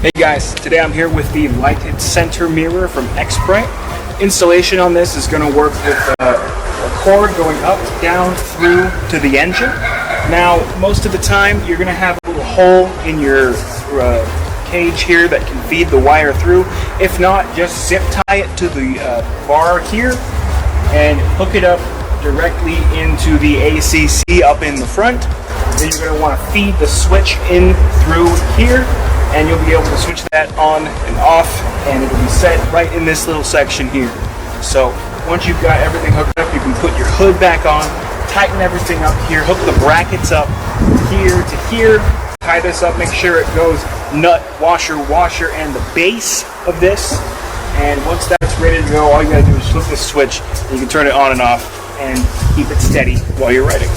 Hey guys, today I'm here with the lighted center mirror from X-Bright. Installation on this is going to work with a cord going up, down, through to the engine. Now, most of the time you're going to have a little hole in your cage here that can feed the wire through. If not, just zip tie it to the bar here and hook it up directly into the ACC up in the front. Then you're going to want to feed the switch in through here, and you'll be able to switch that on and off, and it'll be set right in this little section here. So once you've got everything hooked up, you can put your hood back on, tighten everything up here, hook the brackets up here to here, tie this up, make sure it goes nut, washer, and the base of this. And once that's ready to go, all you gotta do is flip this switch, and you can turn it on and off and keep it steady while you're riding.